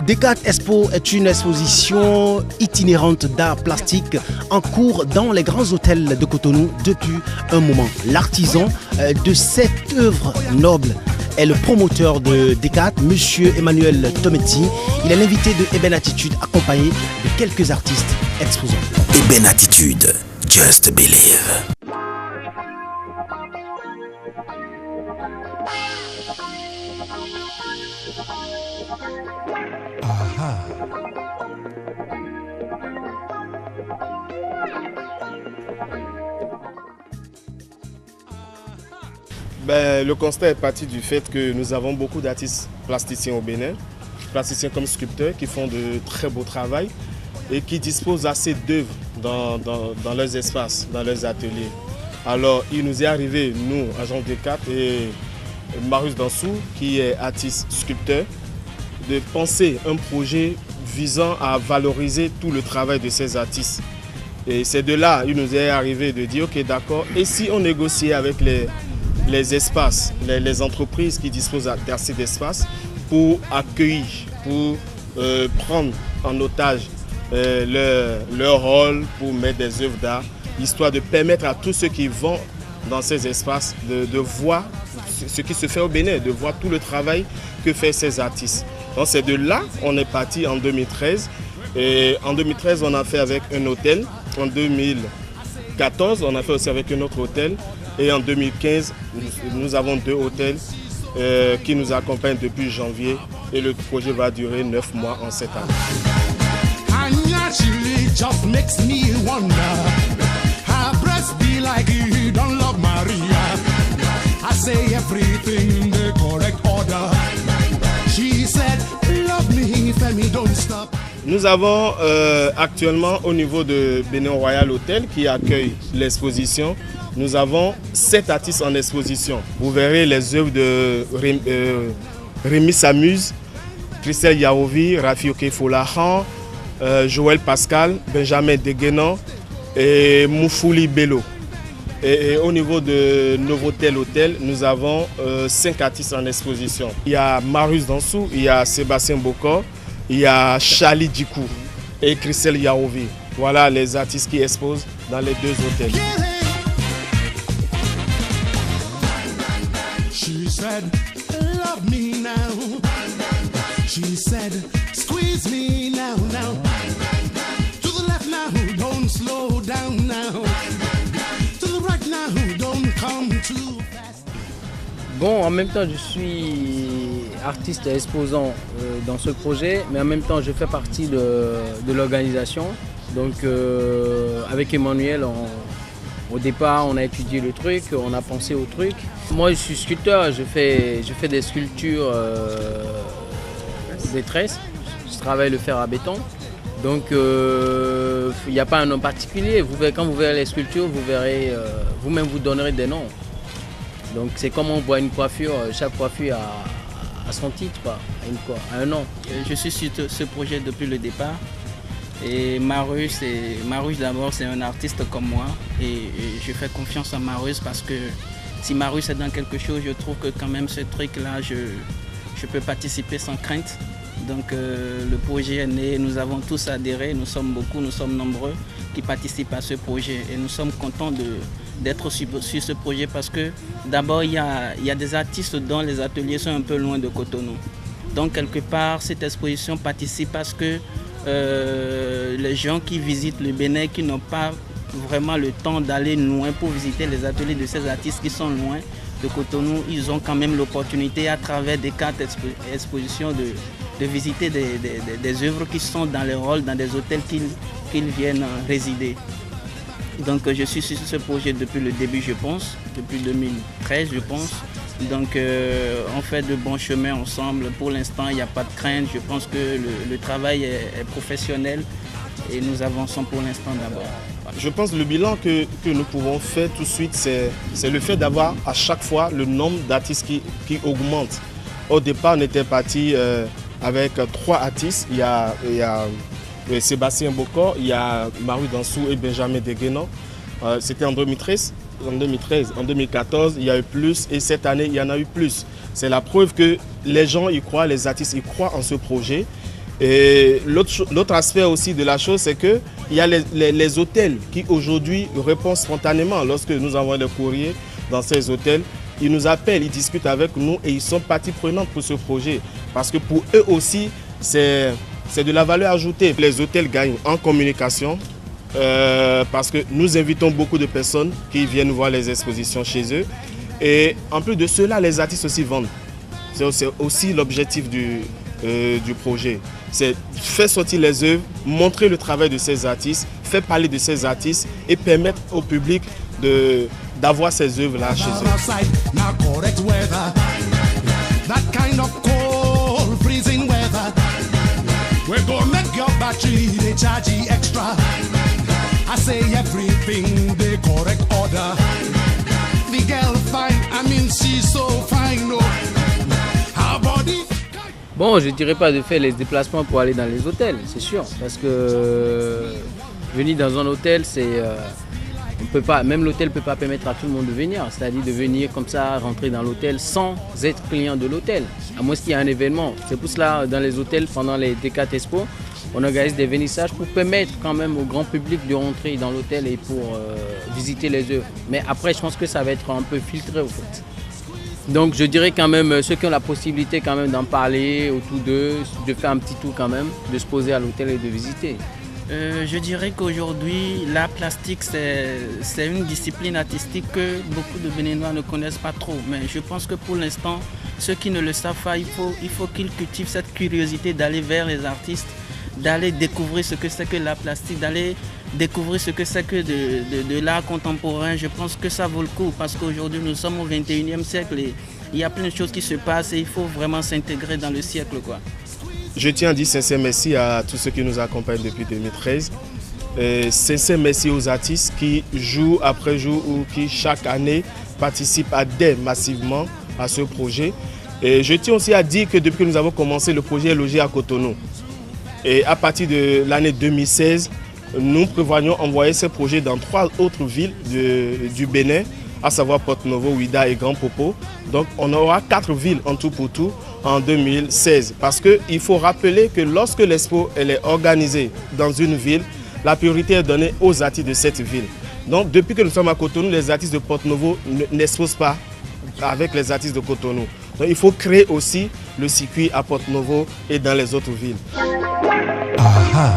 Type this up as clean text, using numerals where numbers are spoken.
Decat Expo est une exposition itinérante d'art plastique en cours dans les grands hôtels de Cotonou depuis un moment. L'artisan de cette œuvre noble est le promoteur de Decat, M. Emmanuel Tometti. Il est l'invité de Eben Attitude, accompagné de quelques artistes exposants. Eben Attitude, Just Believe. Le constat est parti du fait que nous avons beaucoup d'artistes plasticiens au Bénin, plasticiens comme sculpteurs qui font de très beau travail et qui disposent assez d'œuvres dans leurs espaces, dans leurs ateliers. Alors il nous est arrivé, nous, agents Decat et Marius Dansou, qui est artiste sculpteur, de penser un projet visant à valoriser tout le travail de ces artistes. Et c'est de là, il nous est arrivé de dire, ok d'accord, et si on négociait avec les espaces, les entreprises qui disposent d'assez d'espace pour accueillir, pour prendre en otage leur rôle, pour mettre des œuvres d'art, histoire de permettre à tous ceux qui vont dans ces espaces de voir ce qui se fait au Bénin, de voir tout le travail que font ces artistes. Donc c'est de là qu'on est parti en 2013. Et en 2013, on a fait avec un hôtel. En 2014, on a fait aussi avec un autre hôtel. Et en 2015, nous avons 2 hôtels qui nous accompagnent depuis janvier. Et le projet va durer 9 mois en 7 ans. Nous avons actuellement au niveau de Bénin Royal Hotel qui accueille l'exposition, nous avons 7 artistes en exposition. Vous verrez les œuvres de Rémi Samuse, Christelle Yaovi, Rafi Okefolahan, Joël Pascal, Benjamin Deguenan et Moufouli Bello. Et au niveau de Novotel Hôtel, nous avons 5 artistes en exposition. Il y a Marius Dansou, il y a Sébastien Bokor, il y a Charlie Djikou et Christelle Yaovi. Voilà les artistes qui exposent dans les 2 hôtels. She said, love me now. She said, squeeze me now, now. To the left now, don't slow down now. To the right now, don't come too fast. Bon, en même temps, je suis artiste et exposant dans ce projet, mais en même temps, je fais partie de l'organisation. Donc, avec Emmanuel, au départ, on a étudié le truc, on a pensé au truc. Moi, je suis sculpteur, je fais des sculptures des tresses. Je travaille le fer à béton. Donc, il n'y a pas un nom particulier. Quand vous verrez les sculptures, vous verrez, vous-même vous donnerez des noms. Donc, c'est comme on voit une coiffure, chaque coiffure a son titre, a un nom. Je suis sur ce projet depuis le départ. Et Marius d'abord, c'est un artiste comme moi. Et je fais confiance en Marius parce que si Marius est dans quelque chose, je trouve que quand même ce truc-là, je peux participer sans crainte. Donc le projet est né, nous avons tous adhéré, nous sommes beaucoup, nous sommes nombreux qui participent à ce projet. Et nous sommes contents d'être sur ce projet parce que d'abord, il y a des artistes dont les ateliers sont un peu loin de Cotonou. Donc quelque part, cette exposition participe à ce que les gens qui visitent le Bénin, qui n'ont pas vraiment le temps d'aller loin pour visiter les ateliers de ces artistes qui sont loin de Cotonou, ils ont quand même l'opportunité à travers des cartes expositions de visiter des œuvres qui sont dans les halls, dans des hôtels qu'ils viennent résider. Donc je suis sur ce projet depuis le début, je pense, depuis 2013 je pense. Donc on fait de bons chemins ensemble. Pour l'instant, il n'y a pas de crainte. Je pense que le travail est professionnel et nous avançons pour l'instant d'abord. Je pense que le bilan que nous pouvons faire tout de suite, c'est le fait d'avoir à chaque fois le nombre d'artistes qui augmente. Au départ, on était parti avec 3 artistes. Il y a Sébastien Bokor, il y a Marius Dansou et Benjamin Deguenan. C'était en 2013. en 2013, en 2014, il y a eu plus et cette année, il y en a eu plus. C'est la preuve que les gens y croient, les artistes y croient en ce projet. Et l'autre aspect aussi de la chose, c'est qu'il y a les hôtels qui aujourd'hui répondent spontanément lorsque nous envoyons des courriers dans ces hôtels. Ils nous appellent, ils discutent avec nous et ils sont partie prenante pour ce projet. Parce que pour eux aussi, c'est de la valeur ajoutée. Les hôtels gagnent en communication parce que nous invitons beaucoup de personnes qui viennent voir les expositions chez eux. Et en plus de cela, les artistes aussi vendent. C'est aussi l'objectif du projet. C'est faire sortir les œuvres, montrer le travail de ces artistes, faire parler de ces artistes et permettre au public d'avoir ces œuvres-là chez eux. Bon, je ne dirais pas de faire les déplacements pour aller dans les hôtels, c'est sûr. Parce que venir dans un hôtel, on peut pas, même l'hôtel ne peut pas permettre à tout le monde de venir. C'est-à-dire de venir comme ça, rentrer dans l'hôtel sans être client de l'hôtel. À moins qu'il y ait un événement. C'est pour cela, dans les hôtels, pendant les D4 Expo, on organise des vernissages pour permettre quand même au grand public de rentrer dans l'hôtel et pour visiter les œuvres. Mais après, je pense que ça va être un peu filtré au fait. Donc je dirais quand même, ceux qui ont la possibilité quand même d'en parler autour d'eux, de faire un petit tour quand même, de se poser à l'hôtel et de visiter. Je dirais qu'aujourd'hui, l'art plastique, c'est une discipline artistique que beaucoup de Béninois ne connaissent pas trop. Mais je pense que pour l'instant, ceux qui ne le savent pas, il faut qu'ils cultivent cette curiosité d'aller vers les artistes, d'aller découvrir ce que c'est que l'art plastique, d'aller découvrir ce que c'est que de l'art contemporain. Je pense que ça vaut le coup parce qu'aujourd'hui, nous sommes au 21e siècle et il y a plein de choses qui se passent et il faut vraiment s'intégrer dans le siècle, quoi. Je tiens à dire sincère merci à tous ceux qui nous accompagnent depuis 2013. Sincère merci aux artistes qui, jour après jour ou qui, chaque année, participent, adhèrent massivement à ce projet. Et je tiens aussi à dire que depuis que nous avons commencé, le projet est logé à Cotonou. Et à partir de l'année 2016, nous prévoyons envoyer ce projet dans 3 autres villes du Bénin, à savoir Porto-Novo, Ouidah et Grand Popo. Donc on aura 4 villes en tout pour tout en 2016. Parce qu'il faut rappeler que lorsque l'expo est organisée dans une ville, la priorité est donnée aux artistes de cette ville. Donc depuis que nous sommes à Cotonou, les artistes de Porto-Novo n'exposent pas avec les artistes de Cotonou. Donc il faut créer aussi le circuit à Porto-Novo et dans les autres villes. Aha.